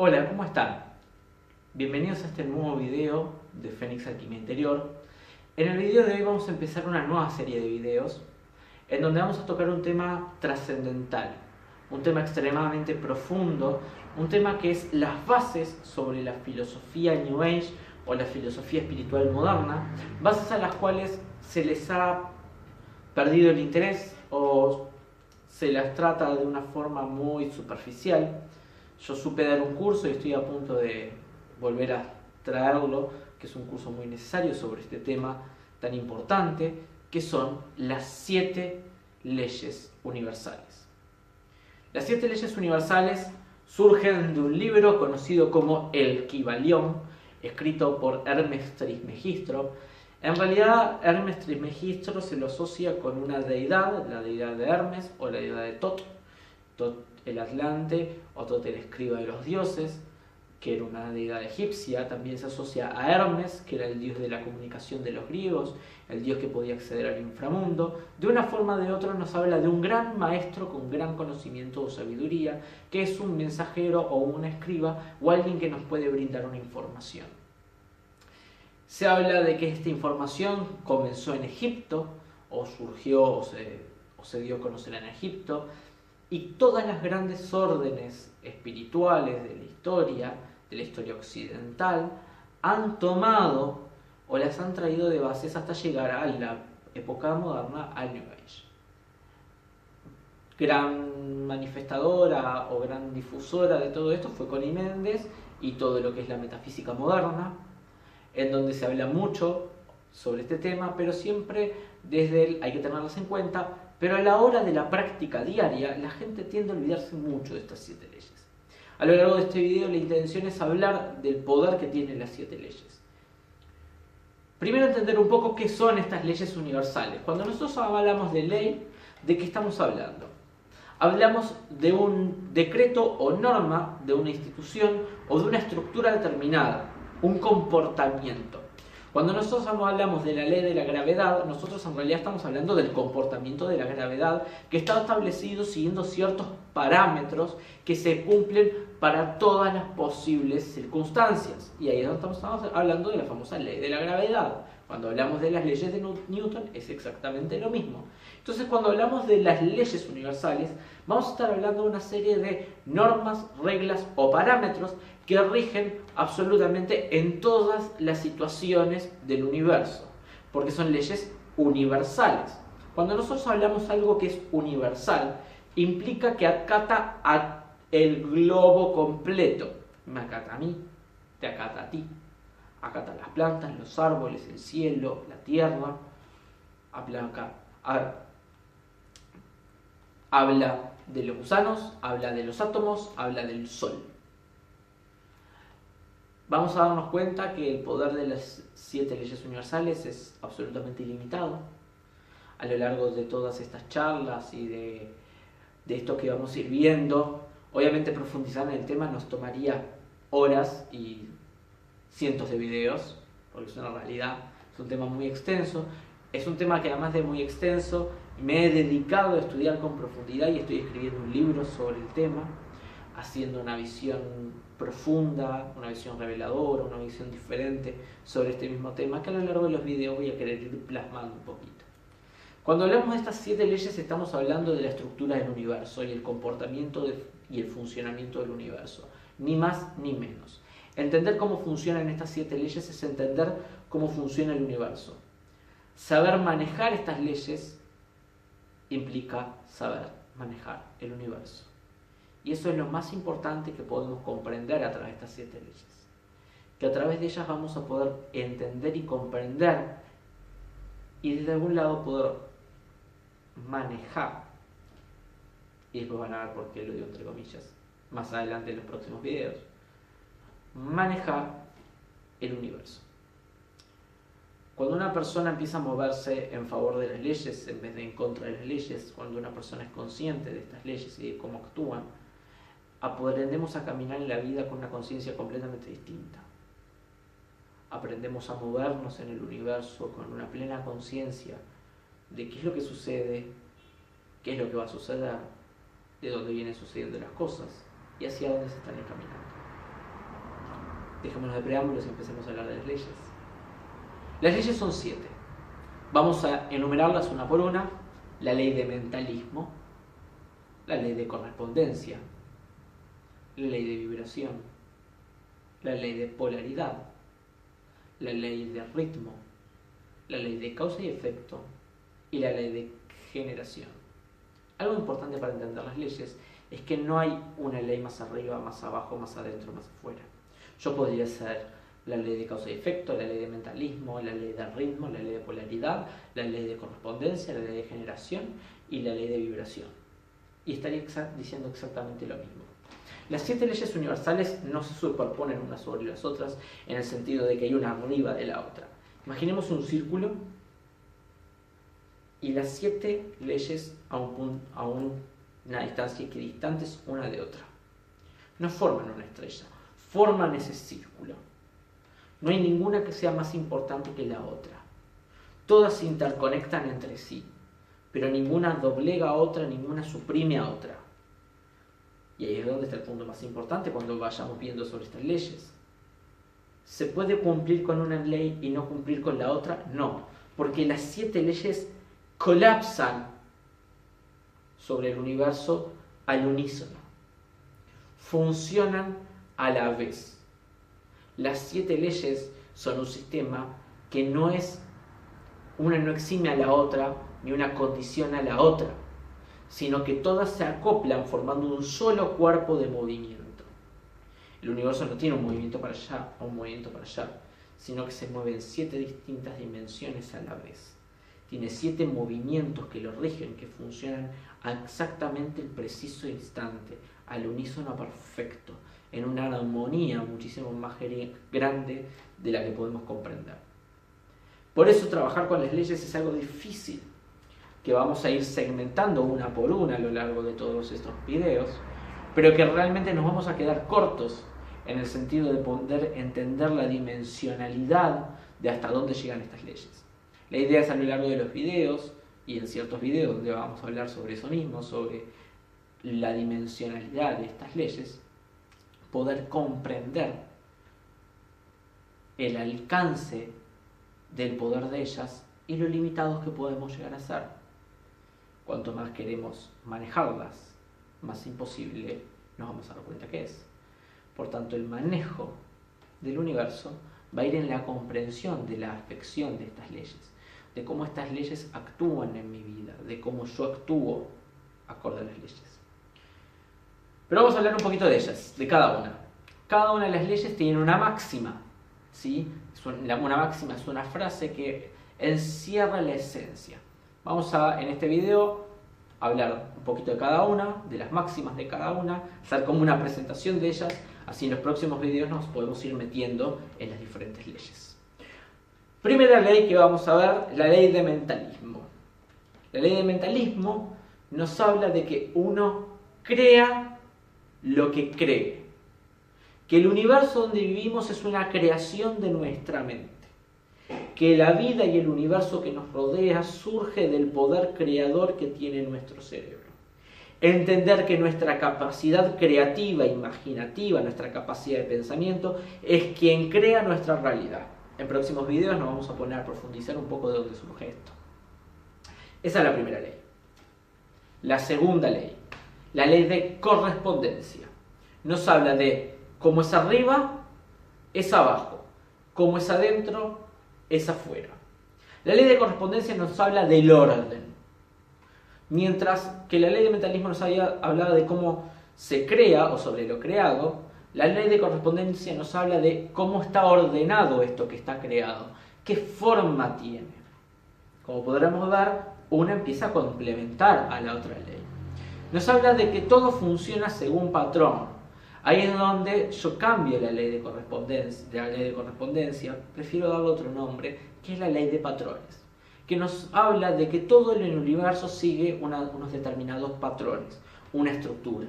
Hola, ¿cómo están? Bienvenidos a este nuevo video de Fénix Alquimia Interior. En el video de hoy vamos a empezar una nueva serie de videos en donde vamos a tocar un tema trascendental, un tema extremadamente profundo, un tema que es las bases sobre la filosofía New Age o la filosofía espiritual moderna, bases a las cuales se les ha perdido el interés o se las trata de una forma muy superficial. Yo supe dar un curso y estoy a punto de volver a traerlo, que es un curso muy necesario sobre este tema tan importante, que son las 7 leyes universales. Las 7 leyes universales surgen de un libro conocido como El Kybalión, escrito por Hermes Trismegisto. En realidad, Hermes Trismegisto se lo asocia con una deidad, la deidad de Hermes o la deidad de Tot. Tot el Atlante o Tot el escriba de los dioses, que era una deidad egipcia. También se asocia a Hermes, que era el dios de la comunicación de los griegos, el dios que podía acceder al inframundo. De una forma o de otra nos habla de un gran maestro con gran conocimiento o sabiduría, que es un mensajero o un escriba o alguien que nos puede brindar una información. Se habla de que esta información comenzó en Egipto, o surgió o se dio a conocer en Egipto, y todas las grandes órdenes espirituales de la historia occidental, han tomado o las han traído de bases hasta llegar a la época moderna, al New Age. Gran manifestadora o gran difusora de todo esto fue Connie Méndez y todo lo que es la metafísica moderna, en donde se habla mucho sobre este tema, pero siempre desde el hay que tenerlas en cuenta. Pero a la hora de la práctica diaria, la gente tiende a olvidarse mucho de estas 7 leyes. A lo largo de este video la intención es hablar del poder que tienen las 7 leyes. Primero entender un poco qué son estas leyes universales. Cuando nosotros hablamos de ley, ¿de qué estamos hablando? Hablamos de un decreto o norma de una institución o de una estructura determinada, un comportamiento. Cuando nosotros hablamos de la ley de la gravedad, nosotros en realidad estamos hablando del comportamiento de la gravedad que está establecido siguiendo ciertos parámetros que se cumplen para todas las posibles circunstancias. Y ahí es donde estamos hablando de la famosa ley de la gravedad. Cuando hablamos de las leyes de Newton es exactamente lo mismo. Entonces, cuando hablamos de las leyes universales, vamos a estar hablando de una serie de normas, reglas o parámetros que rigen absolutamente en todas las situaciones del universo, porque son leyes universales. Cuando nosotros hablamos de algo que es universal, implica que acata a el globo completo. Me acata a mí, te acata a ti, acata las plantas, los árboles, el cielo, la tierra. Habla de los gusanos, habla de los átomos, habla del sol. Vamos a darnos cuenta que el poder de las 7 leyes universales es absolutamente ilimitado. A lo largo de todas estas charlas y de esto que vamos a ir viendo, obviamente profundizar en el tema nos tomaría horas y cientos de videos, porque es una realidad, es un tema muy extenso. Es un tema que además de muy extenso, me he dedicado a estudiar con profundidad y estoy escribiendo un libro sobre el tema, haciendo una visión profunda, una visión reveladora, una visión diferente sobre este mismo tema, que a lo largo de los videos voy a querer ir plasmando un poquito. Cuando hablamos de estas 7 leyes estamos hablando de la estructura del universo y el comportamiento y el funcionamiento del universo, ni más ni menos. Entender cómo funcionan estas 7 leyes es entender cómo funciona el universo. Saber manejar estas leyes implica saber manejar el universo. Y eso es lo más importante que podemos comprender a través de estas 7 leyes. Que a través de ellas vamos a poder entender y comprender y desde algún lado poder manejar. Y después van a ver por qué lo digo entre comillas más adelante en los próximos videos. Manejar el universo. Cuando una persona empieza a moverse en favor de las leyes en vez de en contra de las leyes, cuando una persona es consciente de estas leyes y de cómo actúan, aprendemos a caminar en la vida con una conciencia completamente distinta. Aprendemos a movernos en el universo con una plena conciencia de qué es lo que sucede, qué es lo que va a suceder, de dónde vienen sucediendo las cosas y hacia dónde se están encaminando. dejémonos de preámbulos y empecemos a hablar de las leyes. Las leyes son 7. Vamos a enumerarlas una por una. La ley de mentalismo, la ley de correspondencia, la ley de vibración, la ley de polaridad, la ley de ritmo, la ley de causa y efecto y la ley de generación. Algo importante para entender las leyes es que no hay una ley más arriba, más abajo, más adentro, más afuera. Yo podría ser la ley de causa y efecto, la ley de mentalismo, la ley de ritmo, la ley de polaridad, la ley de correspondencia, la ley de generación y la ley de vibración. Y estaría diciendo exactamente lo mismo. Las 7 leyes universales no se superponen unas sobre las otras en el sentido de que hay una arriba de la otra. Imaginemos un círculo y las 7 leyes a una distancia equidistantes una de otra. No forman una estrella, forman ese círculo. No hay ninguna que sea más importante que la otra. Todas se interconectan entre sí, pero ninguna doblega a otra, ninguna suprime a otra. Y ahí es donde está el punto más importante cuando vayamos viendo sobre estas leyes. ¿Se puede cumplir con una ley y no cumplir con la otra? No, porque las 7 leyes colapsan sobre el universo al unísono. Funcionan a la vez. Las 7 leyes son un sistema que una no exime a la otra, ni una condiciona a la otra, sino que todas se acoplan formando un solo cuerpo de movimiento. El universo no tiene un movimiento para allá o un movimiento para allá, sino que se mueve en 7 distintas dimensiones a la vez. Tiene 7 movimientos que lo rigen, que funcionan a exactamente el preciso instante, al unísono perfecto, en una armonía muchísimo más grande de la que podemos comprender. Por eso trabajar con las leyes es algo difícil, que vamos a ir segmentando una por una a lo largo de todos estos videos, pero que realmente nos vamos a quedar cortos en el sentido de poder entender la dimensionalidad de hasta dónde llegan estas leyes. La idea es a lo largo de los videos, y en ciertos videos donde vamos a hablar sobre eso mismo, sobre la dimensionalidad de estas leyes, poder comprender el alcance del poder de ellas y lo limitados que podemos llegar a ser. Cuanto más queremos manejarlas, más imposible nos vamos a dar cuenta que es. Por tanto, el manejo del universo va a ir en la comprensión de la afección de estas leyes, de cómo estas leyes actúan en mi vida, de cómo yo actúo acorde a las leyes. Pero vamos a hablar un poquito de ellas, de cada una. Cada una de las leyes tiene una máxima, ¿sí? Una máxima es una frase que encierra la esencia. Vamos a, en este video, hablar un poquito de cada una, de las máximas de cada una, hacer como una presentación de ellas, así en los próximos videos nos podemos ir metiendo en las diferentes leyes. Primera ley que vamos a ver, la ley de mentalismo. La ley de mentalismo nos habla de que uno crea lo que cree, que el universo donde vivimos es una creación de nuestra mente, que la vida y el universo que nos rodea surge del poder creador que tiene nuestro cerebro. Entender que nuestra capacidad creativa, imaginativa, nuestra capacidad de pensamiento es quien crea nuestra realidad. En próximos videos nos vamos a poner a profundizar un poco de dónde surge esto. Esa es la primera ley. La segunda ley, la ley de correspondencia, nos habla de cómo es arriba, es abajo, cómo es adentro, es afuera. La ley de correspondencia nos habla del orden, mientras que la ley de mentalismo nos hablaba de cómo se crea o sobre lo creado. La ley de correspondencia nos habla de cómo está ordenado esto que está creado, qué forma tiene. Como podremos ver, una empieza a complementar a la otra ley. Nos habla de que todo funciona según patrón. Ahí es donde yo cambio la ley de correspondencia, prefiero darle otro nombre, que es la ley de patrones, que nos habla de que todo en el universo sigue unos determinados patrones, una estructura.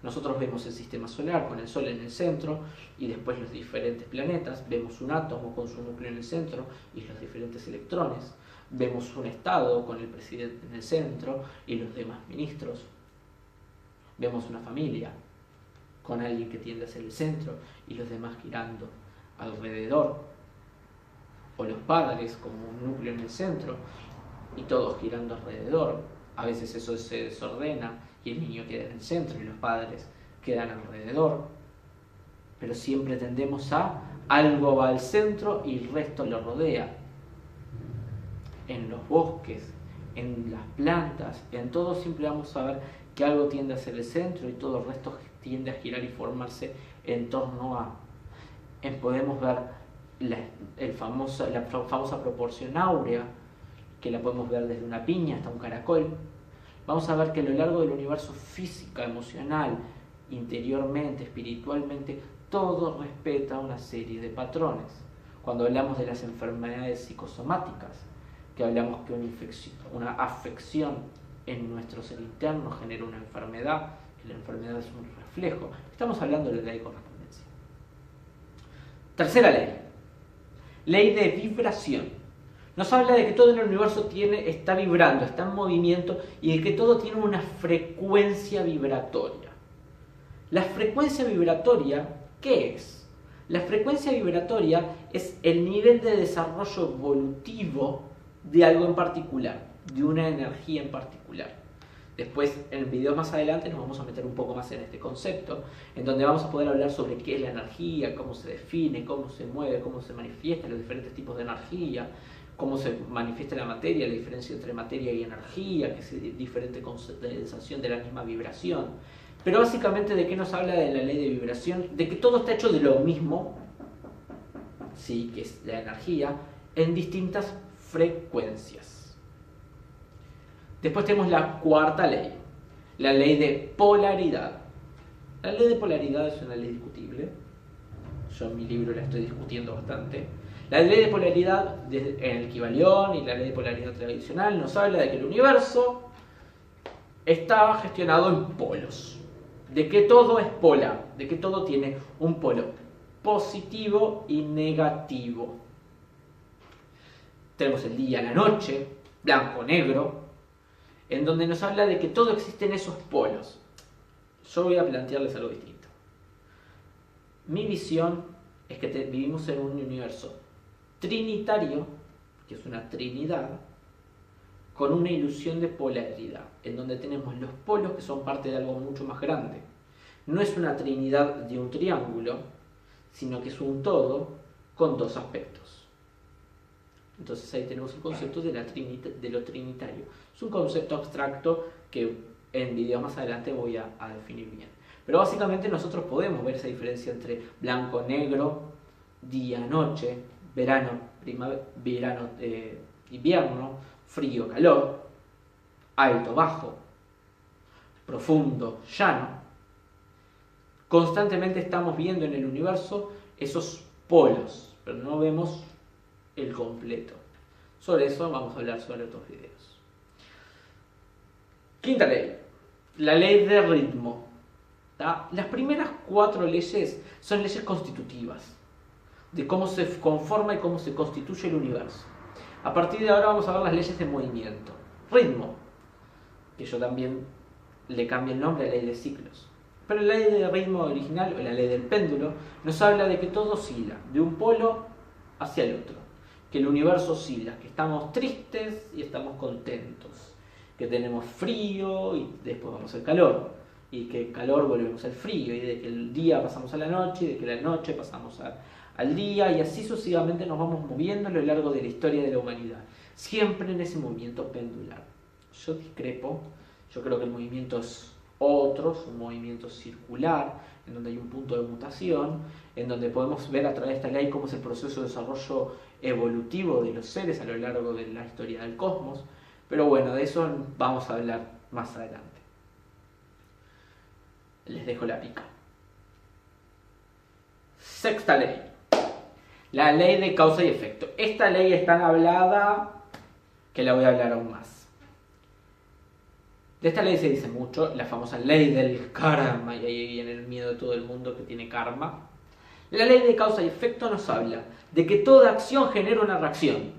Nosotros vemos el sistema solar con el Sol en el centro y después los diferentes planetas, vemos un átomo con su núcleo en el centro y los diferentes electrones, vemos un estado con el presidente en el centro y los demás ministros, vemos una familia con alguien que tiende a ser el centro y los demás girando alrededor, o los padres como un núcleo en el centro y todos girando alrededor. A veces eso se desordena y el niño queda en el centro y los padres quedan alrededor, pero siempre tendemos a algo va al centro y el resto lo rodea. En los bosques, en las plantas, en todo siempre vamos a ver que algo tiende a ser el centro y todo el resto tiende a girar y formarse en torno a. Podemos ver la famosa proporción áurea, que la podemos ver desde una piña hasta un caracol. Vamos a ver que a lo largo del universo física, emocional, interiormente, espiritualmente, todo respeta una serie de patrones. Cuando hablamos de las enfermedades psicosomáticas, que hablamos que una afección en nuestro ser interno genera una enfermedad, que la enfermedad es un reflejo, estamos hablando de la ley de correspondencia. Tercera ley, ley de vibración. Nos habla de que todo en el universo está vibrando, está en movimiento y de que todo tiene una frecuencia vibratoria. La frecuencia vibratoria, ¿qué es? La frecuencia vibratoria es el nivel de desarrollo evolutivo de algo en particular, de una energía en particular. Después, en videos más adelante, nos vamos a meter un poco más en este concepto, en donde vamos a poder hablar sobre qué es la energía, cómo se define, cómo se mueve, cómo se manifiesta, los diferentes tipos de energía, cómo se manifiesta la materia, la diferencia entre materia y energía, que es diferente condensación de la misma vibración. Pero básicamente, ¿de qué nos habla de la ley de vibración? De que todo está hecho de lo mismo, sí, que es la energía, en distintas frecuencias. Después tenemos la cuarta ley, la ley de polaridad. La ley de polaridad es una ley discutible. Yo en mi libro la estoy discutiendo bastante. La ley de polaridad en el Kybalión y la ley de polaridad tradicional nos habla de que el universo está gestionado en polos, de que todo es polar, de que todo tiene un polo positivo y negativo. Tenemos el día, la noche, blanco, negro, en donde nos habla de que todo existe en esos polos. Yo voy a plantearles algo distinto. Mi visión es que vivimos en un universo trinitario, que es una trinidad, con una ilusión de polaridad, en donde tenemos los polos que son parte de algo mucho más grande. No es una trinidad de un triángulo, sino que es un todo con dos aspectos. Entonces ahí tenemos el concepto de lo trinitario. Es un concepto abstracto que en videos más adelante voy a definir bien. Pero básicamente nosotros podemos ver esa diferencia entre blanco, negro, día, noche, verano, invierno, frío, calor, alto, bajo, profundo, llano. Constantemente estamos viendo en el universo esos polos, pero no vemos el completo. Sobre eso vamos a hablar sobre otros videos. Quinta ley, la ley de ritmo. Las primeras 4 leyes son leyes constitutivas, de cómo se conforma y cómo se constituye el universo. A partir de ahora vamos a ver las leyes de movimiento. Ritmo, que yo también le cambio el nombre a ley de ciclos. Pero la ley de ritmo original, o la ley del péndulo, nos habla de que todo oscila, de un polo hacia el otro. Que el universo oscila, que estamos tristes y estamos contentos. Que tenemos frío y después vamos al calor. Y que el calor volvemos al frío. Y de que el día pasamos a la noche, y de que la noche pasamos al día. Y así sucesivamente nos vamos moviendo a lo largo de la historia de la humanidad. Siempre en ese movimiento pendular. Yo discrepo. Yo creo que el movimiento es otro, es un movimiento circular, en donde hay un punto de mutación, en donde podemos ver a través de esta ley cómo es el proceso de desarrollo evolutivo de los seres a lo largo de la historia del cosmos. Pero bueno, de eso vamos a hablar más adelante. Les dejo la pica. Sexta ley. La ley de causa y efecto. Esta ley es tan hablada que la voy a hablar aún más. De esta ley se dice mucho, la famosa ley del karma, y ahí viene el miedo de todo el mundo que tiene karma. La ley de causa y efecto nos habla de que toda acción genera una reacción,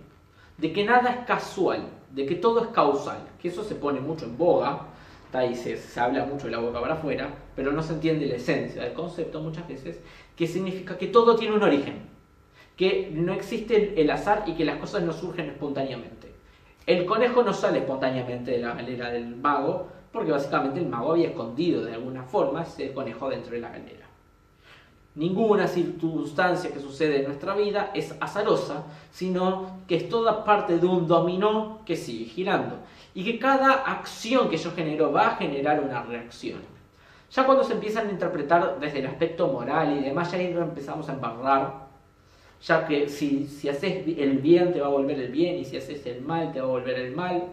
de que nada es casual, de que todo es causal, que eso se pone mucho en boga, ahí se habla mucho de la boca para afuera, pero no se entiende la esencia del concepto muchas veces, que significa que todo tiene un origen. que no existe el azar y que las cosas no surgen espontáneamente. El conejo no sale espontáneamente de la galera del mago, porque básicamente el mago había escondido de alguna forma ese conejo dentro de la galera. Ninguna circunstancia que sucede en nuestra vida es azarosa, sino que es toda parte de un dominó que sigue girando. Y que cada acción que yo genero va a generar una reacción. Ya cuando se empiezan a interpretar desde el aspecto moral y demás, ya ahí lo empezamos a embarrar. Ya que si haces el bien te va a volver el bien, y si haces el mal te va a volver el mal.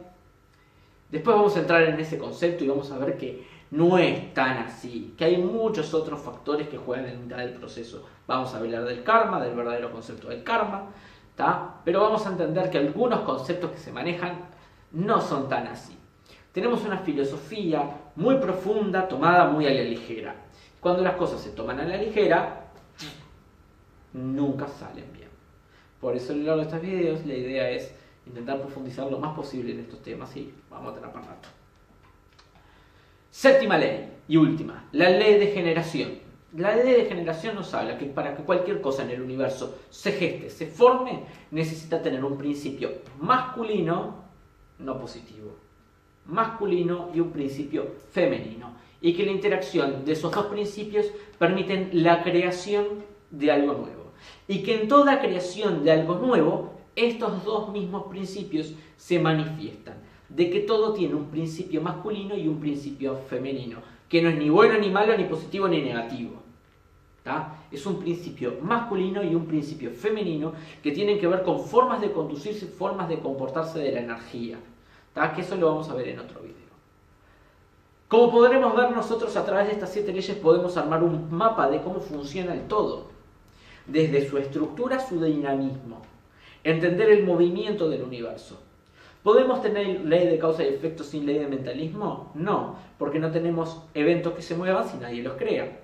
Después vamos a entrar en ese concepto y vamos a ver que no es tan así, que hay muchos otros factores que juegan en mitad del proceso. Vamos a hablar del karma, del verdadero concepto del karma, ¿tá? Pero vamos a entender que algunos conceptos que se manejan no son tan así. Tenemos una filosofía muy profunda, tomada muy a la ligera. Cuando las cosas se toman a la ligera, nunca salen bien. Por eso a lo largo de estos videos la idea es intentar profundizar lo más posible en estos temas y vamos a tener para rato. Séptima ley y última, la ley de generación. La ley de generación nos habla que para que cualquier cosa en el universo se geste, se forme, necesita tener un principio masculino, no positivo, masculino y un principio femenino. Y que la interacción de esos dos principios permiten la creación de algo nuevo. Y que en toda creación de algo nuevo, estos dos mismos principios se manifiestan. De que todo tiene un principio masculino y un principio femenino, que no es ni bueno ni malo, ni positivo ni negativo. ¿Tá? Es un principio masculino y un principio femenino que tienen que ver con formas de conducirse, formas de comportarse de la energía. ¿Tá? Que eso lo vamos a ver en otro video. Como podremos ver nosotros a través de estas 7 leyes podemos armar un mapa de cómo funciona el todo. Desde su estructura, su dinamismo. Entender el movimiento del universo. ¿Podemos tener ley de causa y efecto sin ley de mentalismo? No, porque no tenemos eventos que se muevan si nadie los crea.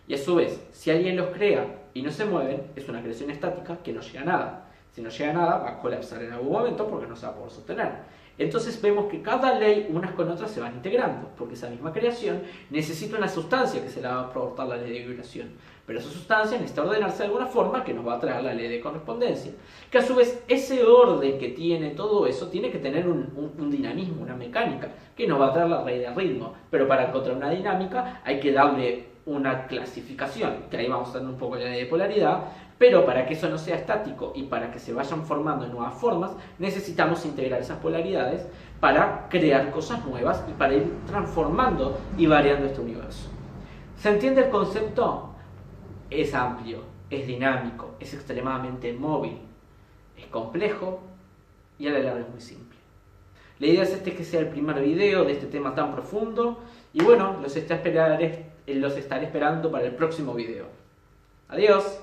Y a su vez, si alguien los crea y no se mueven, es una creación estática que no llega a nada. Si no llega a nada, va a colapsar en algún momento porque no se va a poder sostener. Entonces vemos que cada ley, unas con otras, se van integrando, porque esa misma creación necesita una sustancia que se la va a aportar la ley de vibración. Pero esa sustancia necesita ordenarse de alguna forma que nos va a traer la ley de correspondencia. Que a su vez ese orden que tiene todo eso tiene que tener un dinamismo, una mecánica, que nos va a traer la ley de ritmo. Pero para encontrar una dinámica hay que darle una clasificación, que ahí vamos a tener un poco la ley de polaridad. Pero para que eso no sea estático y para que se vayan formando nuevas formas, necesitamos integrar esas polaridades para crear cosas nuevas y para ir transformando y variando este universo. ¿Se entiende el concepto? Es amplio, es dinámico, es extremadamente móvil, es complejo y a la larga es muy simple. La idea es que sea el primer video de este tema tan profundo y bueno, los estaré esperando para el próximo video. Adiós.